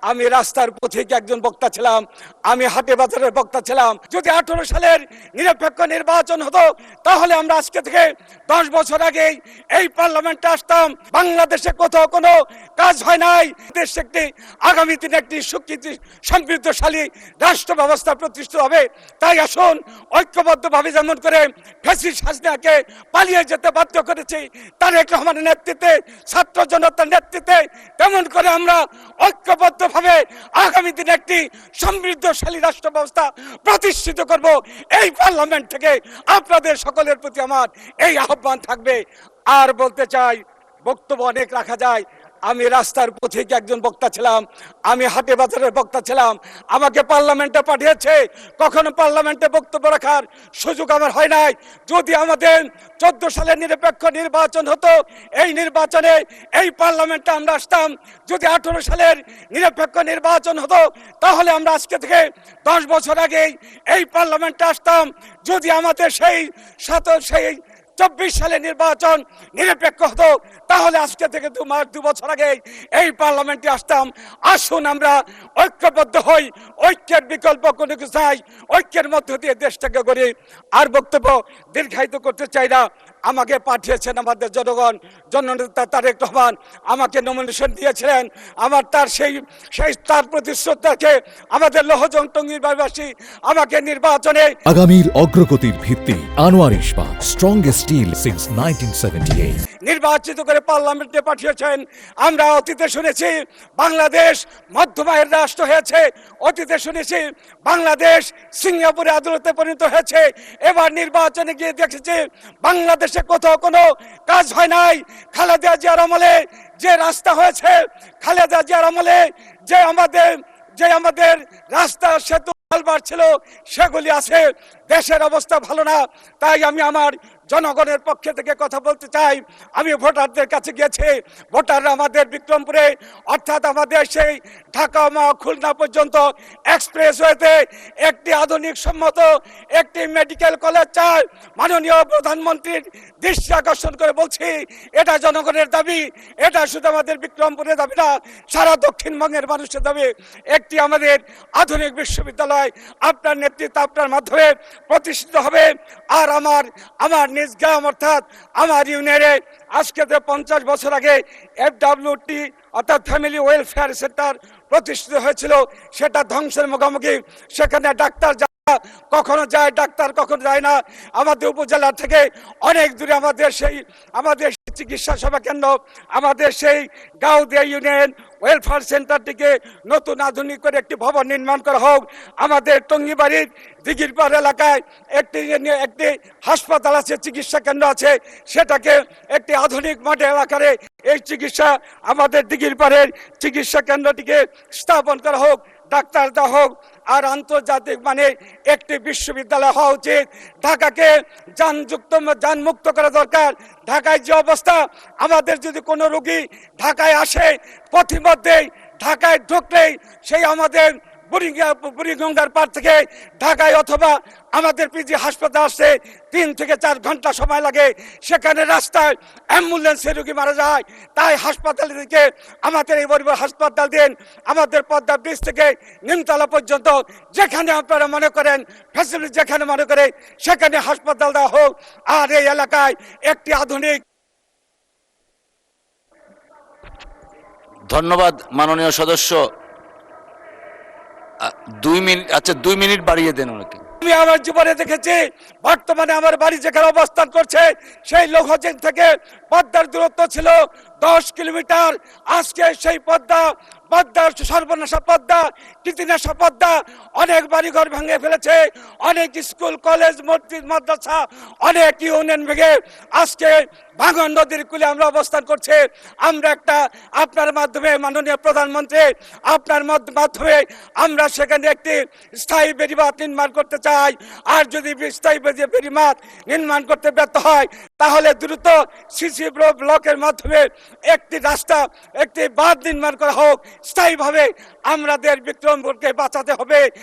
আমি রাস্তার পথিক একজন বক্তা ছিলাম, আমি হাটে বাজারের বক্তা ছিলাম। যদি 18 সালের নিরপেক্ষ নির্বাচন হতো তাহলে আমরা আজকে থেকে 10 বছর আগেই এই পার্লামেন্টে আসতাম। বাংলাদেশে কোথাও কোনো কাজ হয় নাই। দেশ একটি আগামী দিনে একটি সুখী সমৃদ্ধশালী রাষ্ট্র ব্যবস্থা প্রতিষ্ঠিত হবে। তাই আসুন ঐক্যবদ্ধভাবে যেমন করে ফ্যাসিস্ট হাসিনাকে পালিয়ে যেতে বাধ্য করেছি তারেক রহমানের নেতৃত্বে, ছাত্র জনতার নেতৃত্বে, তেমন করে আমরা ঐক্যবদ্ধভাবে আগামী দিনে একটি সমৃদ্ধশালী রাষ্ট্র ব্যবস্থা প্রতিষ্ঠিত করব। এই পার্লামেন্ট থেকে আপনাদের সকলের প্রতি আমার এই আহ্বান থাকবে। আর বলতে চাই, বক্তব্য অনেক রাখা যায়। আমি রাস্তার পথিক একজন বক্তা ছিলাম, আমি হাটে বাজারের বক্তা ছিলাম। আমাকে পার্লামেন্টে পাঠিয়েছে, কখনো পার্লামেন্টে বক্তব্য রাখার সুযোগ আমার হয় নাই। যদি আমাদের 14 সালের নিরপেক্ষ নির্বাচন হতো, এই নির্বাচনে এই পার্লামেন্টে আমরা আসতাম। যদি 18 সালের নিরপেক্ষ নির্বাচন হতো তাহলে আমরা আজকে থেকে 10 বছর আগেই এই পার্লামেন্টে আসতাম। যদি আমাদের সেই 24 সালে নির্বাচন নিরপেক্ষ হতো তাহলে আজকে থেকে 2 বছর আগে এই পার্লামেন্টে আসতাম। আসুন আমরা ঐক্যবদ্ধ হই, ঐক্যের বিকল্প কোনো কিছু নাই, ঐক্যের মধ্য দিয়ে দেশটাকে গড়ি। আর বক্তব্য দীর্ঘায়িত করতে চাই না। আমাকে পাঠিয়েছেন আমাদের জনগণ, জননেতা তারেক রহমান আমাকে নমিনেশন দিয়েছিলেন। আমার তার প্রতি শ্রদ্ধাকে আমাদের লৌহজং টঙ্গীরবাসী আমাকে নির্বাচনে আগামীর অগ্রগতির ভিত্তি আনোয়ার ইস্পাত, স্ট্রংগেস্ট স্টিল সিন্স 1978 নির্বাচিত করে পার্লামেন্টে পাঠিয়েছেন। আমরা অতীতে শুনেছি বাংলাদেশ মধ্যম আয়ের রাষ্ট্র হয়েছে, অতীতে শুনেছি বাংলাদেশ সিঙ্গাপুরে আদালতে পরিণত হয়েছে। এবার নির্বাচনে গিয়ে দেখেছি বাংলাদেশে কোথাও কোনো কাজ হয় নাই। খালেদা জিয়ার আমলে যে রাস্তা হয়েছে, খালেদা জিয়ার আমলে যে আমাদের রাস্তা সেতু ছিল সেগুলি আছে। দেশের অবস্থা ভালো না। তাই আমি আমার জনগণের পক্ষে থেকে কথা বলতে চাই। আমি ভোটারদের কাছে গিয়েছি। ভোটাররা আমাদের বিক্রমপুরে অর্থাৎ আমাদের সেই ঢাকা খুলনা পর্যন্ত এক্সপ্রেসওয়েতে একটি আধুনিক সম্মত একটি মেডিকেল কলেজ চাই। মাননীয় প্রধানমন্ত্রীর দৃষ্টি আকর্ষণ করে বলছি, এটা জনগণের দাবি। এটা শুধু আমাদের বিক্রমপুরের দাবি না, সারা দক্ষিণবঙ্গের মানুষের দাবি। একটি আমাদের আধুনিক বিশ্ববিদ্যালয় আপনার নেতৃত্বে, আপনার মাধ্যমে প্রতিষ্ঠিত হবে। আর আমার নিজ গ্রাম অর্থাৎ আমার ইউনিয়নে আজকে 50 বছর আগে FWT অর্থাৎ ফ্যামিলি ওয়েলফেয়ার সেন্টার প্রতিষ্ঠিত হয়েছিল। সেটা ধ্বংসের মুখোমুখি। সেখানে ডাক্তার কখনো যায়, ডাক্তার কখনো যায় না। আমাদের উপজেলা থেকে অনেক দূরে আমাদের চিকিৎসা সেবা কেন্দ্র, আমাদের সেই গাউদিয়া ইউনিয়ন ওয়েলফেয়ার সেন্টারটিকে নতুন আধুনিক করে একটি ভবন নির্মাণ করা হোক। আমাদের টঙ্গীবাড়ির দিঘিরপাড় এলাকায় একটি হাসপাতাল আছে, চিকিৎসা কেন্দ্র আছে, সেটাকে একটি আধুনিক মডেল আকারে এই আমাদের দিঘিরপাড়ের চিকিৎসা কেন্দ্রটিকে স্থাপন করা হোক, ডাক্তার দেওয়া হোক। আর আন্তর্জাতিক মানে একটি বিশ্ববিদ্যালয় হওয়া উচিত। ঢাকাকে যানমুক্ত করা দরকার। ঢাকায় যে অবস্থা, আমাদের যদি কোনো রোগী ঢাকায় আসে, পথিমধ্যেই ঢাকায় ঢুকলেই সেই আমাদের বুড়িগঙ্গার পার থেকে ঢাকায় অথবা আমাদের পিজি হাসপাতাল আসতে 3 থেকে 4 ঘন্টা সময় লাগে। সেখানে রাস্তায় অ্যাম্বুলেন্সে রোগী মারা যায়। তাই হাসপাতাল থেকে আমাদের এই বড় হাসপাতাল দিন, আমাদের পদ্মা ব্রিজ থেকে নিমতলা পর্যন্ত যেখানে আপনারা মনে করেন ফ্যাসিলিটি, যেখানে মনে করেন সেখানে হাসপাতাল দেওয়া হোক। আর এই এলাকায় একটি আধুনিক। ধন্যবাদ মাননীয় সদস্য। 2 মিনিট, আচ্ছা 2 মিনিট বাড়িয়ে দেন ওনাকে। আমি আমার জীবনে দেখেছি বর্তমানে আমার বাড়ি যেখানে অবস্থান করছে সেই লৌহজং থেকে পদ্মার দূরত্ব ছিল 10 কিলোমিটার। আজকে সেই পদ্মার সর্বনাশা পদ্মা, কীর্তিনাশা পদ্মা অনেক বাড়িঘর ভেঙে ফেলেছে, অনেক স্কুল কলেজ মসজিদ মাদ্রাসা অনেক ইউনিয়ন ভেঙে আজকে ভাঙন নদীর কূলে আমরা অবস্থান করছি। আমরা আপনার মাধ্যমে মাননীয় প্রধানমন্ত্রী, আপনার মাধ্যমে আমরা সেখানে একটি স্থায়ী বেড়িবাঁধ নির্মাণ করতে চাই। আর যদি স্থায়ী বেড়িবাঁধ নির্মাণ করতে ব্যর্থ হয় তাহলে দ্রুত সিসি ব্লকের মাধ্যমে একটি রাস্তা, একটি বাঁধ নির্মাণ করা হোক স্থায়ীভাবে। আমাদের বিক্রমপুরকে বাঁচাতে হবে।